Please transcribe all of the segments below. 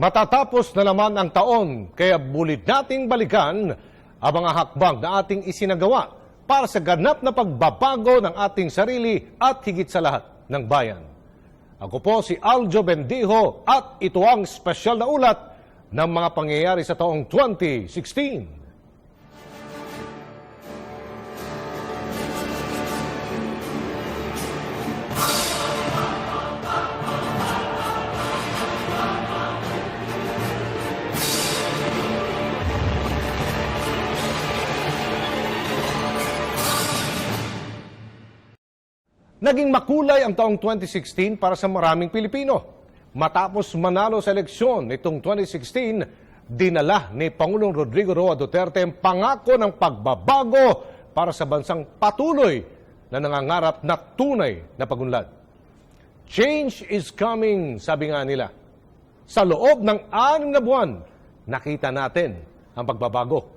Matatapos na naman ang taon, kaya bulit nating balikan ang mga hakbang na ating isinagawa para sa ganap na pagbabago ng ating sarili at higit sa lahat ng bayan. Ako po si Aljo Bendijo at ito ang espesyal na ulat ng mga pangyayari sa taong 2016. Naging makulay ang taong 2016 para sa maraming Pilipino. Matapos manalo sa eleksyon nitong 2016, dinala ni Pangulong Rodrigo Roa Duterte ang pangako ng pagbabago para sa bansang patuloy na nangangarap na tunay na pagunlad. Change is coming, sabi nga nila. Sa loob ng 6 na buwan, nakita natin ang pagbabago.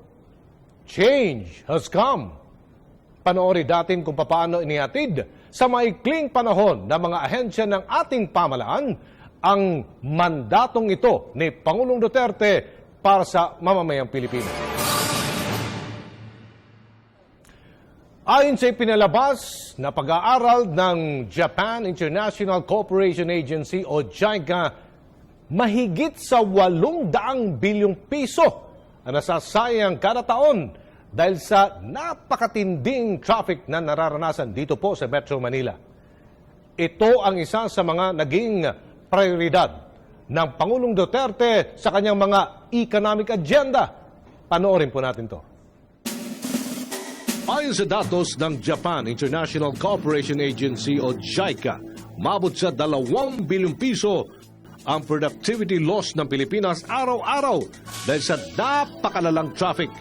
Change has come. Panoorin natin kung paano inihatid sa maikling panahon ng mga ahensya ng ating pamahalaan ang mandatong ito ni Pangulong Duterte para sa mamamayang Pilipino. Ayon sa ipinalabas na pag-aaral ng Japan International Cooperation Agency o JICA, mahigit sa 800 bilyong piso ang nasasayang kada taon dahil sa napakatinding traffic na nararanasan dito po sa Metro Manila. Ito ang isa sa mga naging prioridad ng Pangulong Duterte sa kanyang mga economic agenda. Panoorin po natin to. Ayon sa datos ng Japan International Cooperation Agency o JICA, umabot sa 2 bilyong piso ang productivity loss ng Pilipinas araw-araw dahil sa napakalalang traffic.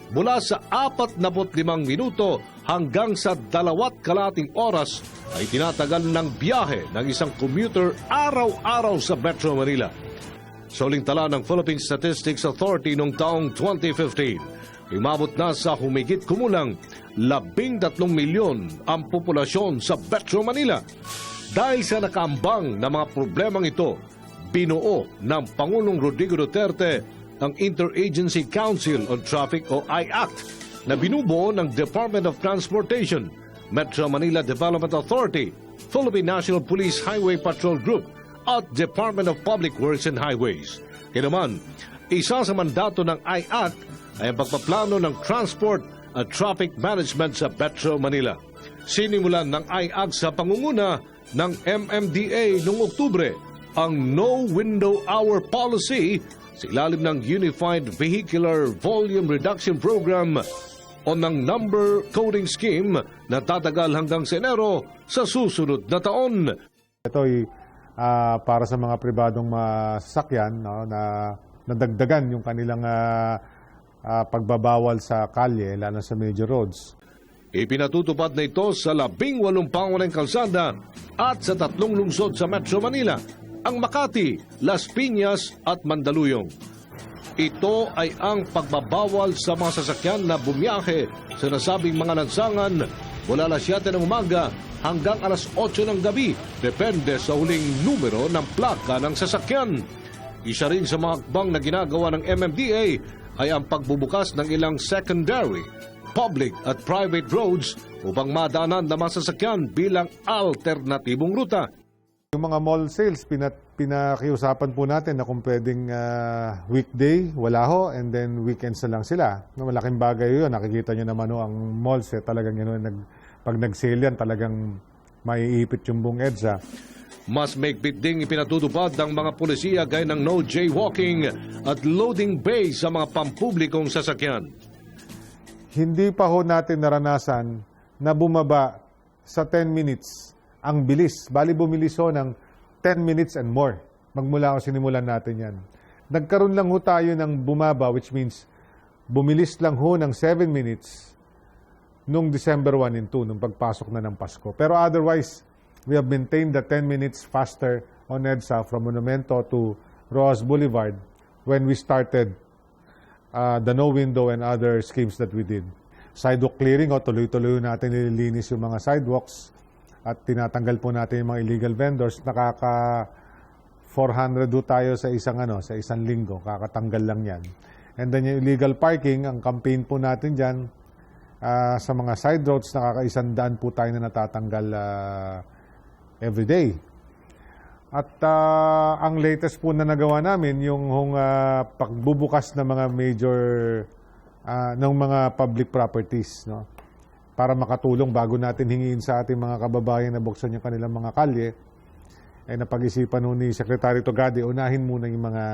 Mula sa 45 minuto hanggang sa 2.5 oras ay tinatagal ng biyahe ng isang commuter araw-araw sa Metro Manila. Sa huling tala ng Philippine Statistics Authority noong taong 2015, umabot na sa humigit kumulang 13 milyon ang populasyon sa Metro Manila. Dahil sa nakaambang na mga problemang ito, binuo ng Pangulong Rodrigo Duterte ang Interagency Council on Traffic o IACT na binubuo ng Department of Transportation, Metro Manila Development Authority, Philippine National Police Highway Patrol Group at Department of Public Works and Highways. Kaya naman, isa sa mandato ng IACT ay ang pagpaplano ng transport at traffic management sa Metro Manila. Sinimulan ng IACT sa pangunguna ng MMDA noong Oktubre ang No Window Hour Policy sa ilalim ng Unified Vehicular Volume Reduction Program o ng Number Coding Scheme na tatagal hanggang sa Enero sa susunod na taon. Ito ay para sa mga pribadong sasakyan, no, na nadagdagan yung kanilang pagbabawal sa kalye, lalo sa major roads. Ipinatutupad na ito sa 18 pangunahing kalsada at sa 3 lungsod sa Metro Manila, ang Makati, Las Piñas at Mandaluyong. Ito ay ang pagbabawal sa mga sasakyan na bumiyahe sa nasabing mga lansangan mula alas 7 ng umaga hanggang alas 8 ng gabi, depende sa huling numero ng plaka ng sasakyan. Isa rin sa mga hakbang na ginagawa ng MMDA ay ang pagbubukas ng ilang secondary, public at private roads upang madaanan ng mga sasakyan bilang alternatibong ruta. Yung mga mall sales, pinakiusapan po natin na kung pwedeng weekday, wala ho, and then weekends na lang sila. Malaking bagay yun. Nakikita nyo naman ho, ang malls, talagang yun, pag nag-sale yan, talagang maiipit yung buong EDSA. Mas maigpit ding ipinatutupad ng mga pulisiya gaya ng no jaywalking at loading bay sa mga pampublikong sasakyan. Hindi pa ho natin naranasan na bumaba sa 10 minutes ang bilis. Bali bumilis ho ng 10 minutes and more. Magmula ko sinimulan natin yan. Nagkaroon lang ho tayo ng bumaba, which means bumilis lang ho ng 7 minutes nung December 1 and 2, nung pagpasok na ng Pasko. Pero otherwise, we have maintained the 10 minutes faster on EDSA from Monumento to Rojas Boulevard when we started the no window and other schemes that we did. Sidewalk clearing, tuloy-tuloy natin nililinis yung mga sidewalks at tinatanggal po natin yung mga illegal vendors. Nakaka 400 do tayo sa isang linggo, kakatanggal lang yan. And then yung illegal parking, ang campaign po natin diyan sa mga side roads, nakaka-100 po tayo na natatanggal every day. At ang latest po na nagawa namin, yung pagbubukas ng mga major, ng mga public properties, no? Para makatulong bago natin hingiin sa ating mga kababayan na buksan yung kanilang mga kalye, ay napag-isipan ni Secretary Togade, unahin muna yung mga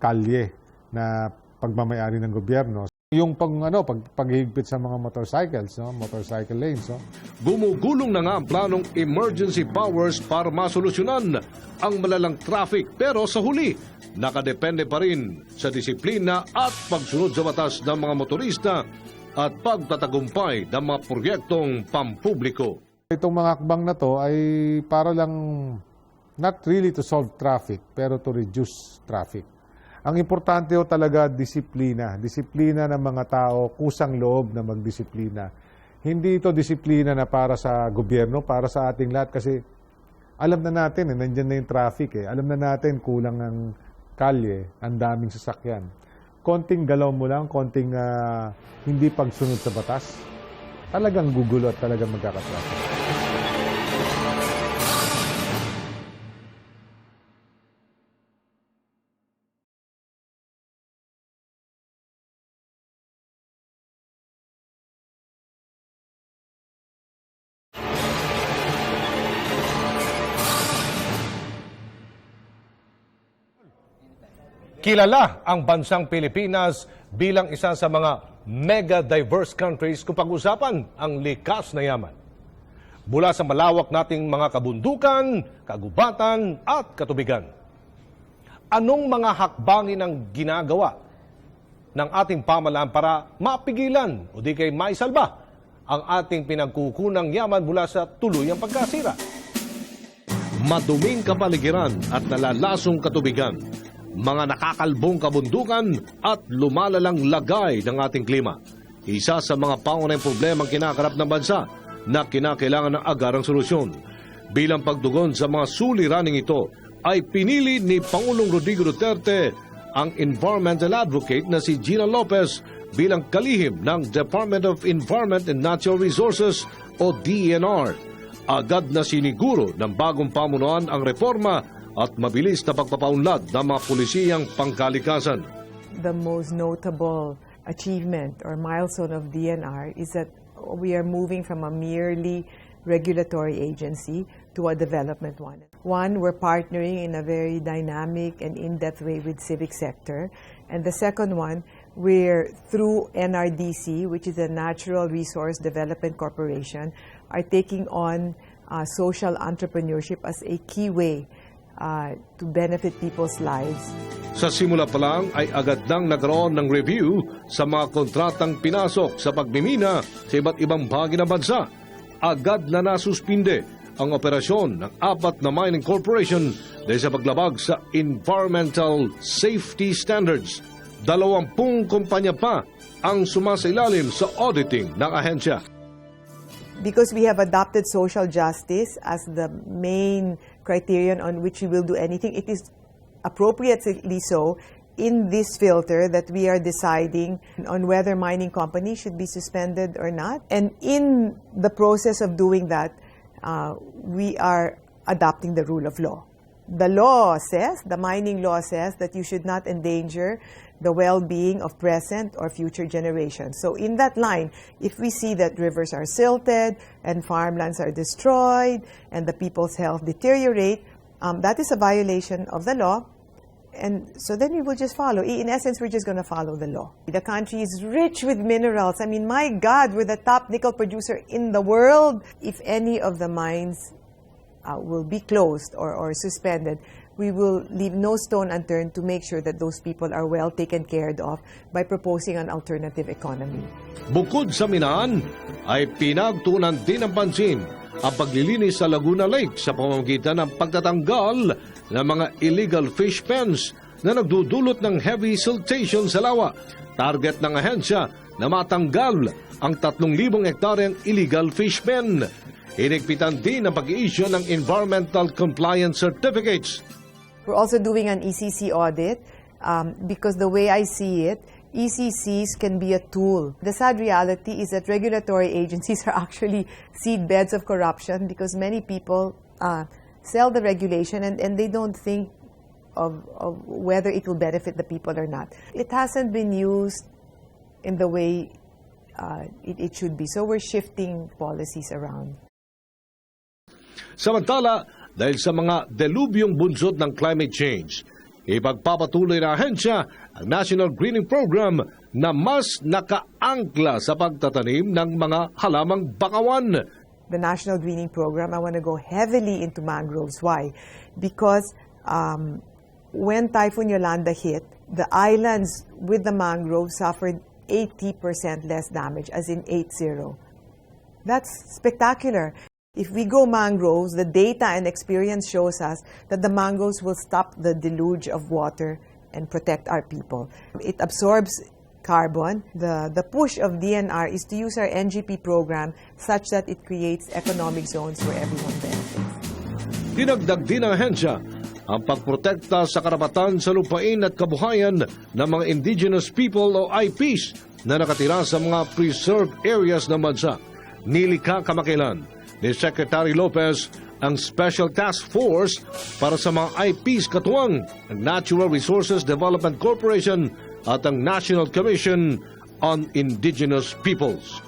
kalye na pagmamayari ng gobyerno. Yung paghigpit sa mga motorcycles, no? Motorcycle lanes. No? Gumugulong na nga ang planong emergency powers para masolusyonan ang malalang traffic. Pero sa huli, nakadepende pa rin sa disiplina at pagsunod sa batas ng mga motorista at pagtatagumpay ng mga proyektong pampubliko. Itong mga hakbang na to ay para lang not really to solve traffic, pero to reduce traffic. Ang importante ho talaga, disiplina. Disiplina ng mga tao, kusang loob na magdisiplina. Hindi ito disiplina na para sa gobyerno, para sa ating lahat. Kasi alam na natin, nandyan na yung traffic. Alam na natin, kulang ang kalye, ang daming sasakyan. Konting galaw mo lang, konting hindi pagsunod sa batas, talagang gugulo at talagang magkakatraffic. Kilala ang bansang Pilipinas bilang isa sa mga mega-diverse countries kung pag-usapan ang likas na yaman. Mula sa malawak nating mga kabundukan, kagubatan at katubigan. Anong mga hakbangin ang ginagawa ng ating pamahalaan para mapigilan o di kay maisalba ang ating pinagkukunang yaman mula sa tuluyang pagkasira? Maduming kapaligiran at nalalasong katubigan, mga nakakalbong kabundukan at lumalalang lagay ng ating klima. Isa sa mga pangunahing problemang kinakarap ng bansa na kinakailangan ng agarang solusyon. Bilang pagtugon sa mga suliraning ito, ay pinili ni Pangulong Rodrigo Duterte ang environmental advocate na si Gina Lopez bilang kalihim ng Department of Environment and Natural Resources o DENR. Agad na siniguro ng bagong pamunuan ang reforma at mabilis na pagpapaunlad ng mga pulisiyang pangkalikasan. The most notable achievement or milestone of DNR is that we are moving from a merely regulatory agency to a development one. One, we're partnering in a very dynamic and in-depth way with civic sector. And the second one, we're through NRDC, which is the Natural Resource Development Corporation, are taking on social entrepreneurship as a key way to benefit people's lives. Sa simula pa lang ay agad nang nagkaroon ng review sa mga kontratang pinasok sa pagmimina sa iba't ibang bahagi ng bansa. Agad na nasuspinde ang operasyon ng 4 na mining corporation dahil sa paglabag sa environmental safety standards. 20 kumpanya pa ang sumasailalim sa auditing ng ahensya. Because we have adopted social justice as the main criterion on which we will do anything, it is appropriately so in this filter that we are deciding on whether mining companies should be suspended or not. And in the process of doing that, we are adopting the rule of law. The law says, the mining law says, that you should not endanger the well-being of present or future generations. So in that line, if we see that rivers are silted and farmlands are destroyed and the people's health deteriorate, that is a violation of the law. And so then we will just follow. In essence, we're just going to follow the law. The country is rich with minerals. I mean, my God, we're the top nickel producer in the world. If any of the mines will be closed or suspended, we will leave no stone unturned to make sure that those people are well taken care of by proposing an alternative economy. Bukod sa minahan, ay pinagtuunan din ng pansin ang paglilinis sa Laguna Lake sa pamamagitan ng pagtatanggal ng mga illegal fish pens na nagdudulot ng heavy siltation sa lawa. Target ng ahensya na matanggal ang 3,000 hektaryang illegal fish pen. Hinigpitan din ang pag-i-issue ng environmental compliance certificates. We're also doing an ECC audit because the way I see it, ECCs can be a tool. The sad reality is that regulatory agencies are actually seedbeds of corruption because many people sell the regulation and they don't think of whether it will benefit the people or not. It hasn't been used in the way it should be. So we're shifting policies around. Samantala, dahil sa mga delubyong bunsod ng climate change, ipagpapatuloy ng ahensya ang National Greening Program na mas nakaangkla sa pagtatanim ng mga halamang bakawan. The National Greening Program, I want to go heavily into mangroves. Why? Because when Typhoon Yolanda hit, the islands with the mangroves suffered 80% less damage, as in 80. That's spectacular. If we go mangroves, the data and experience shows us that the mangroves will stop the deluge of water and protect our people. It absorbs carbon. The push of DNR is to use our NGP program such that it creates economic zones where everyone benefits. Dinagdag din ng ahensya ang pagprotekta sa karapatan sa lupain at kabuhayan ng mga indigenous people o IPs na nakatira sa mga preserved areas ng bansa. Nilikha kamakailan ni Secretary Lopez ang Special Task Force para sa mga IPs katuwang ang Natural Resources Development Corporation at ang National Commission on Indigenous Peoples.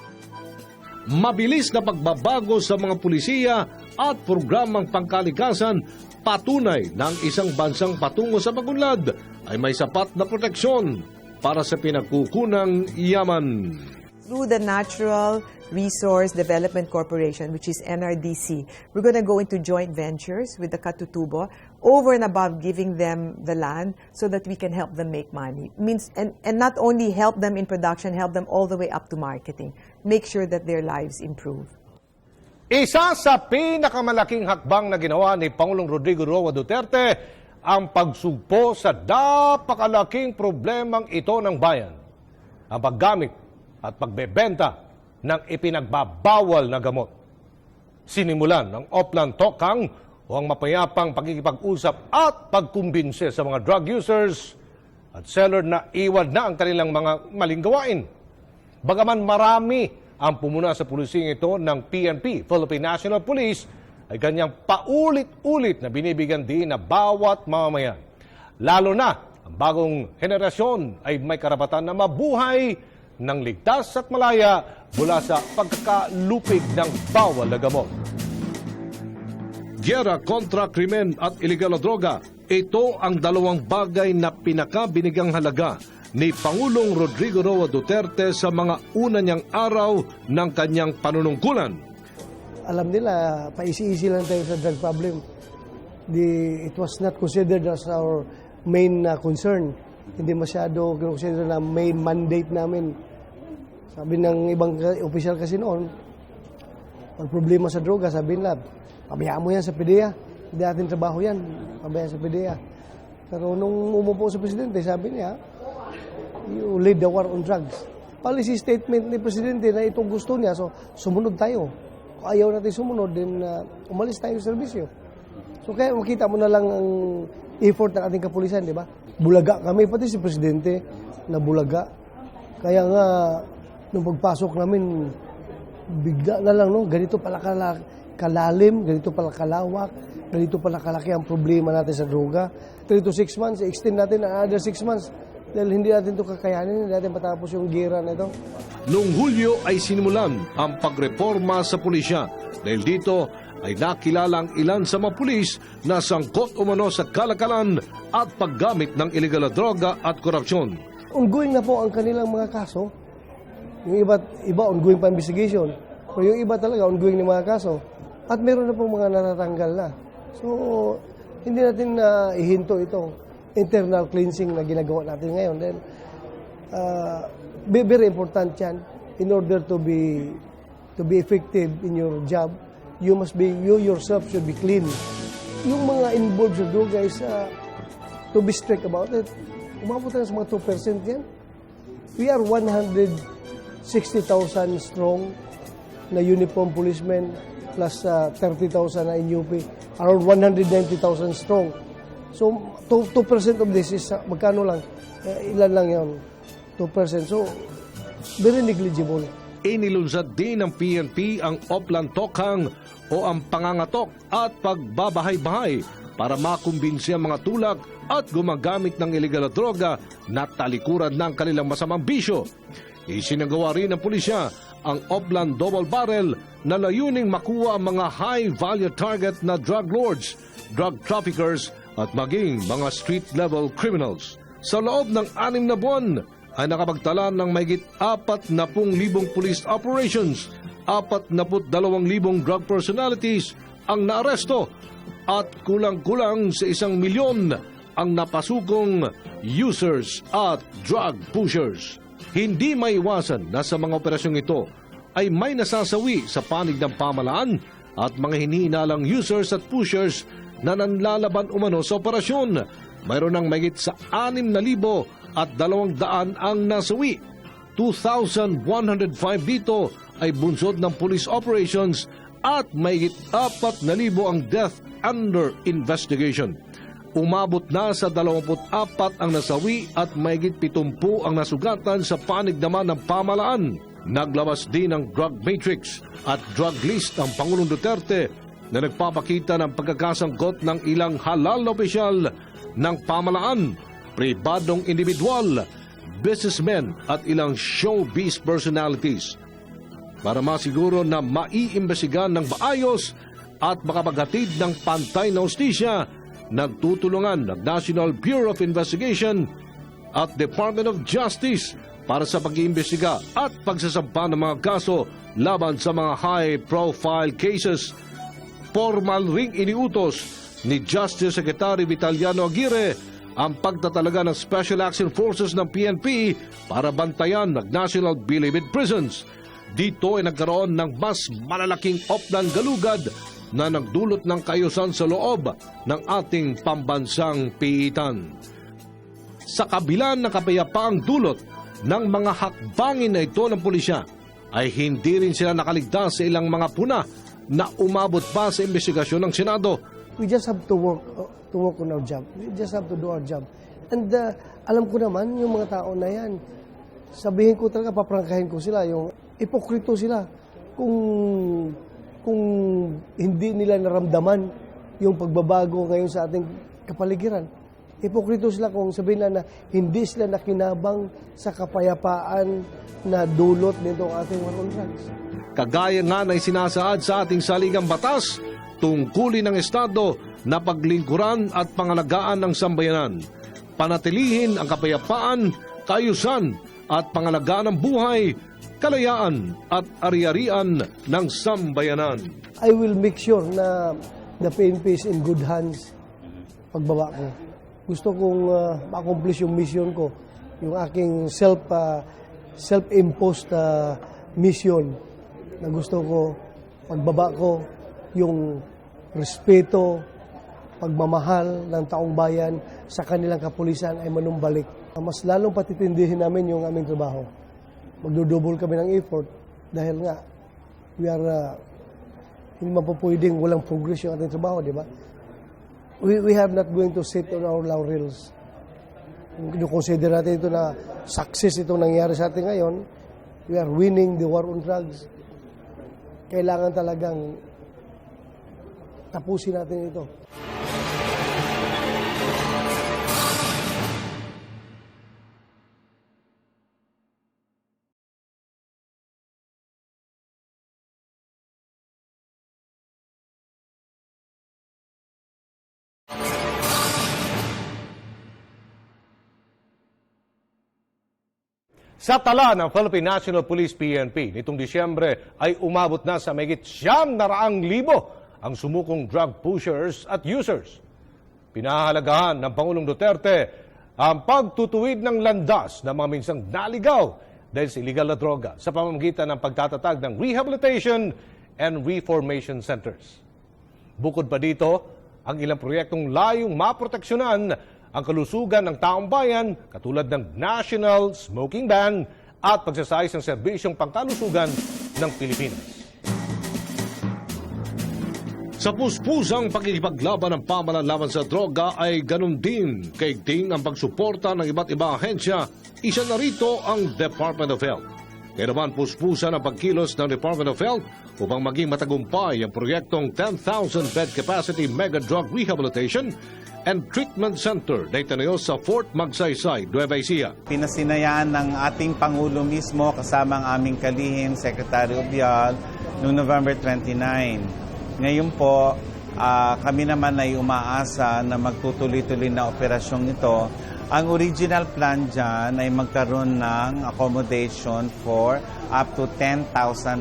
Mabilis na pagbabago sa mga pulisiya at programang pangkalikasan patunay na ang isang bansang patungo sa pagunlad ay may sapat na proteksyon para sa pinagkukunang yaman. Through the Natural Resource Development Corporation, which is NRDC, we're going to go into joint ventures with the Katutubo over and above giving them the land so that we can help them make money. And not only help them in production, help them all the way up to marketing. Make sure that their lives improve. Isa sa pinakamalaking hakbang na ginawa ni Pangulong Rodrigo Roa Duterte ang pagsugpo sa napakalaking problemang ito ng bayan. Ang paggamit at pagbebenta ng ipinagbabawal na gamot. Sinimulan ng Oplan Tokang o ang mapayapang pagkikipag-usap at pagkumbinse sa mga drug users at seller na iwan na ang kanilang mga maling gawain. Bagaman marami ang pumuna sa pulising ito ng PNP, Philippine National Police, ay kanyang paulit-ulit na binibigyan din na bawat mamamayan. Lalo na, ang bagong henerasyon ay may karapatan na mabuhay ng ligtas at malaya mula sa pagkakalupig ng bawal na gamot. Giyera kontra krimen at ilegal na droga, ito ang dalawang bagay na pinakabinigang halaga ni Pangulong Rodrigo Roa Duterte sa mga una niyang araw ng kanyang panunungkulan. Alam nila, paisi-isi lang tayo sa drug problem. It was not considered as our main concern. Hindi masyado consider na main mandate namin. Sabi ng ibang opisyal kasi noon, pag problema sa droga, sabi nila, pabayaan mo yan sa PDEA. Hindi natin trabaho yan. Pabayaan sa PDEA. Pero nung umupo sa presidente, sabi niya, you lead the war on drugs. Policy statement ni presidente na itong gusto niya, so sumunod tayo. Kung ayaw natin sumunod, then umalis tayo sa serbisyo. So kaya makita mo na lang ang effort ng ating kapulisan, di ba? Bulaga kami, pati si presidente na bulaga. Kaya nga, nung pagpasok namin, bigla na lang, no? Ganito pala kalalim, ganito pala kalawak, ganito pala kalaki ang problema natin sa droga. 3 to 6 months, extend natin another 6 months. Dahil hindi natin ito kakayanin, hindi natin matapos yung gira na ito. Noong Hulyo ay sinimulan ang pagreforma sa pulisya. Dahil dito ay nakilala ang ilan sa mga pulis na sangkot umano sa kalakalan at paggamit ng ilegal na droga at korupsyon. Ongoing na po ang kanilang mga kaso. Yung iba ongoing pa investigation. Pero yung iba talaga ongoing na mga kaso. At meron na po mga natatanggal na. So, hindi natin ihinto ito. Internal cleansing na ginagawa natin ngayon. Then, very important yan. In order to be effective in your job, you yourself should be clean. Yung mga involved sa droga is to be strict about it. Umabot na sa mga 2% yan. We are 160,000 strong na uniform policemen plus 30,000 na in UP. Around 190,000 strong. So, 2% of this is, magkano lang? Ilan lang yun? 2%. So, very negligible. Inilunsad din ng PNP ang Oplan Tokhang o ang pangangatok at pagbabahay-bahay para makumbinsi ang mga tulak at gumagamit ng iligal na droga na talikuran ng kanilang masamang bisyo. Isinagawa rin ng pulisya ang Oplan Double Barrel na layuning makuha ang mga high-value target na drug lords, drug traffickers at maging mga street-level criminals. Sa loob ng 6 na buwan ay nakapagtala ng mahigit 40,000 police operations, 42,000 drug personalities ang naaresto at kulang-kulang sa 1 milyon ang napasukong users at drug pushers. Hindi maiwasan na sa mga operasyong ito ay may nasasawi sa panig ng pamalaan at mga hinihinalang users at pushers na nanlalaban umano sa operasyon. Mayroon ng mahigit sa 6,200 ang nasawi. 2,105 dito ay bunsod ng police operations at mahigit 4,000 ang death under investigation. Umabot na sa 24 ang nasawi at mahigit 70 ang nasugatan sa panig naman ng pamalaan. Naglabas din ng drug matrix at drug list ang Pangulong Duterte na nagpapakita ng pagkakasangkot ng ilang halal na opisyal ng pamalaan, pribadong individual, businessmen at ilang showbiz personalities. Para masiguro na maiimbestigahan ng maayos at makapaghatid ng pantay na hustisya, nagtutulungan ng National Bureau of Investigation at Department of Justice para sa pag-iimbestiga at pagsasampa ng mga kaso laban sa mga high-profile cases. Formal ring iniutos ni Justice Secretary Vitaliano Aguirre ang pagtatalaga ng Special Action Forces ng PNP para bantayan ng National Bilibid Prisons. Dito ay nagkaroon ng mas malalaking oplan galugad na nagdulot ng kaayusan sa loob ng ating pambansang piitan. Sa kabila ng kapayapaang dulot ng mga hakbangin na ito ng pulisya, ay hindi rin sila nakaligtas sa ilang mga puna na umabot pa sa investigasyon ng Senado. We just have to work on our job. We just have to do our job. And alam ko naman, yung mga tao na yan, sabihin ko talaga, paprangkahin ko sila, yung ipokrito sila. Kung hindi nila naramdaman yung pagbabago ngayon sa ating kapaligiran. Ipokrito sila kung sabihin na hindi sila nakinabang sa kapayapaan na dulot nitong ating war on drugs. Kagaya nga na sinasaad sa ating saligang batas, tungkulin ng Estado na paglingkuran at pangalagaan ng sambayanan. Panatilihin ang kapayapaan, kaayusan at pangalagaan ng buhay, kalayaan at ari-arian ng sambayanan. I will make sure na the PNP is in good hands pagbaba ko. Gusto kong ma-accomplish yung mission ko, yung aking self-imposed mission na gusto ko pagbaba ko, yung respeto, pagmamahal ng taong bayan sa kanilang kapulisan ay manumbalik. Mas lalong patitindihin namin yung aming trabaho. Magdodouble kami ng effort dahil nga hindi mapapwedeng walang progress yung ating trabaho, di ba? We are not going to sit on our laurels. Kung consider natin ito na success itong nangyari sa atin ngayon, we are winning the war on drugs. Kailangan talagang tapusin natin ito. Sa tala ng Philippine National Police PNP, nitong Disyembre ay umabot na sa mahigit 900,000 ang sumukong drug pushers at users. Pinahahalagahan ng Pangulong Duterte ang pagtutuwid ng landas ng mga minsang naligaw dahil sa illegal na droga sa pamamagitan ng pagtatatag ng rehabilitation and reformation centers. Bukod pa dito, ang ilang proyektong layong maproteksyonan ang kalusugan ng taong bayan katulad ng National Smoking Ban at pagsasayos ng serbisyong pangkalusugan ng Pilipinas. Sa puspusang pakikipaglaban ng pamahalaan laban sa droga ay ganun din kaigting ang pagsuporta ng iba't ibang ahensya. Isa na rito ang Department of Health. Kaya naman puspusan ang pagkilos ng Department of Health upang maging matagumpay ang proyektong 10,000 bed capacity mega drug rehabilitation and treatment center na itanayo sa Fort Magsaysay, Nueva Ecija. Pinasinayaan ng ating Pangulo mismo kasama ang aming kalihim, Secretary Obial, noong November 29. Ngayon po, kami naman ay umaasa na magtutuloy-tuloy na operasyong ito. Ang original plan dyan ay magkaroon ng accommodation for up to 10,000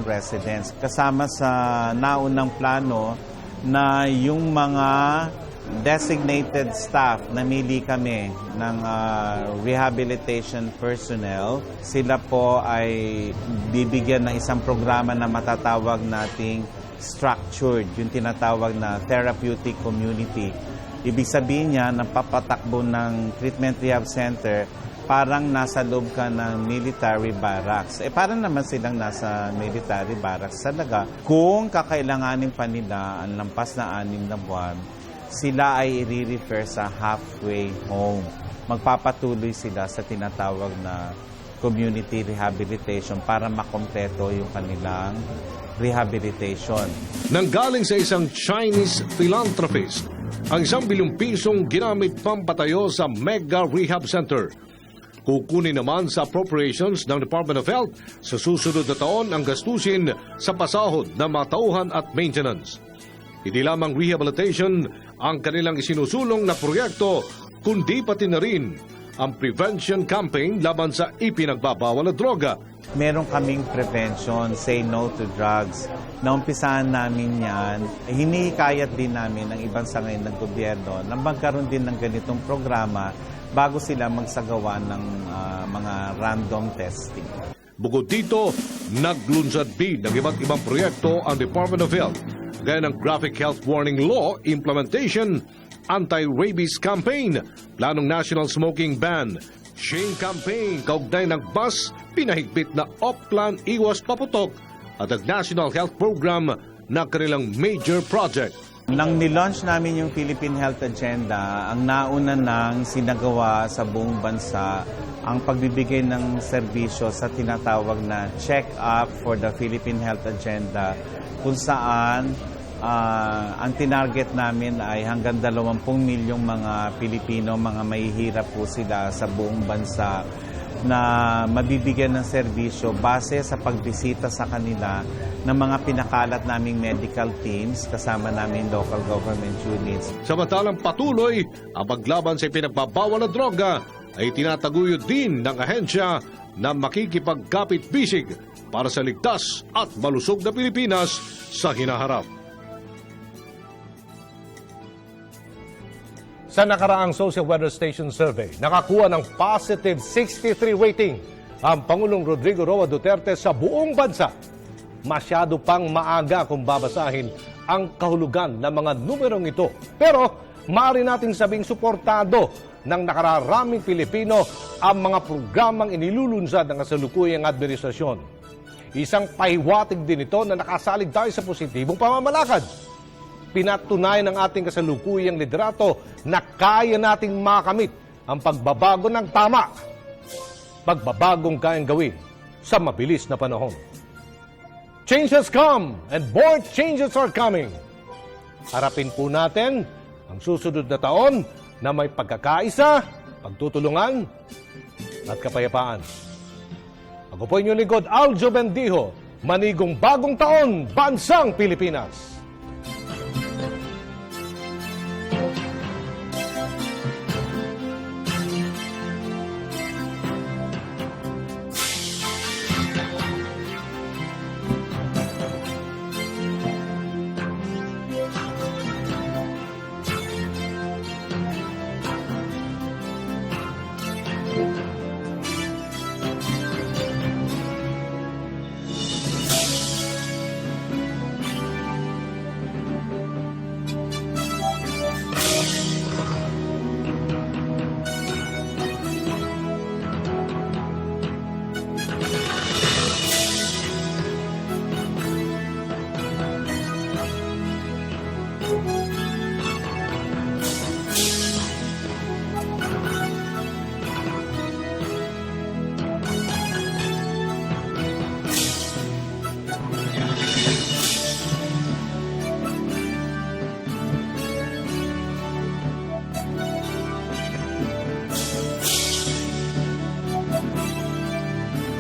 residents. Kasama sa naunang plano na yung mga designated staff, namili kami ng rehabilitation personnel. Sila po ay bibigyan ng isang programa na matatawag nating structured, yung tinatawag na therapeutic community. Ibig sabihin niya, napapatakbo ng treatment rehab center, parang nasa loob ka ng military barracks. Parang naman silang nasa military barracks talaga. Kung kakailanganin pa nila ang lampas na 6 na buwan, sila ay i-refer sa halfway home. Magpapatuloy sila sa tinatawag na community rehabilitation para makompleto yung kanilang rehabilitation. Nanggaling sa isang Chinese philanthropist, ang 1 bilyong pisong ginamit pampatayo sa Mega Rehab Center. Kukunin naman sa appropriations ng Department of Health sa susunod na taon ang gastusin sa pasahod ng mga tauhan at maintenance. Hindi lamang rehabilitation ang kanilang isinusulong na proyekto, kundi pati na rin ang prevention campaign laban sa ipinagbabawal na droga. Meron kaming prevention, say no to drugs. Naumpisahan namin yan. Hinihikayat din namin ng ibang sangay ng gobyerno na magkaroon din ng ganitong programa bago sila magsagawa ng mga random testing. Bukod dito, naglunsad din ng iba't ibang proyekto ang Department of Health, gaya ng Graphic Health Warning Law Implementation, Anti-Rabies Campaign, Planong National Smoking Ban, Shame Campaign, kaugnay ng bus, pinahigpit na Oplan Iwas Paputok, at ang National Health Program na kanilang major project. Nang nilaunch namin yung Philippine Health Agenda, ang nauna nang sinagawa sa buong bansa ang pagbibigay ng serbisyo sa tinatawag na check-up for the Philippine Health Agenda, kung saan ang tinarget namin ay hanggang 20 milyong mga Pilipino, mga mahihirap po sila sa buong bansa na mabibigyan ng serbisyo base sa pagbisita sa kanila ng mga pinakalat naming medical teams kasama namin local government units. Samantalang patuloy ang paglaban sa pinagbabawal na droga ay tinataguyod din ng ahensya na makikipagkapit-bisig para sa ligtas at malusog na Pilipinas sa hinaharap. Sa nakaraang Social Weather Station Survey, nakakuha ng positive 63 rating ang Pangulong Rodrigo Roa Duterte sa buong bansa. Masyado pang maaga kung babasahin ang kahulugan ng mga numerong ito. Pero maaari nating sabing suportado ng nakararaming Pilipino ang mga programang inilulunsad ng kasalukuyang administrasyon. Isang pahiwatig din ito na nakasalig tayo sa positibong pamamalakad. Pinatunayan ng ating kasalukuyang liderato na kaya nating makamit ang pagbabago ng tama. Pagbabagong kayang gawin sa mabilis na panahon. Change has come and more changes are coming. Harapin po natin ang susunod na taon na may pagkakaisa, pagtutulungan at kapayapaan. Ako po inyong lingkod, Aljo Bendijo, manigong bagong taon, Bansang Pilipinas.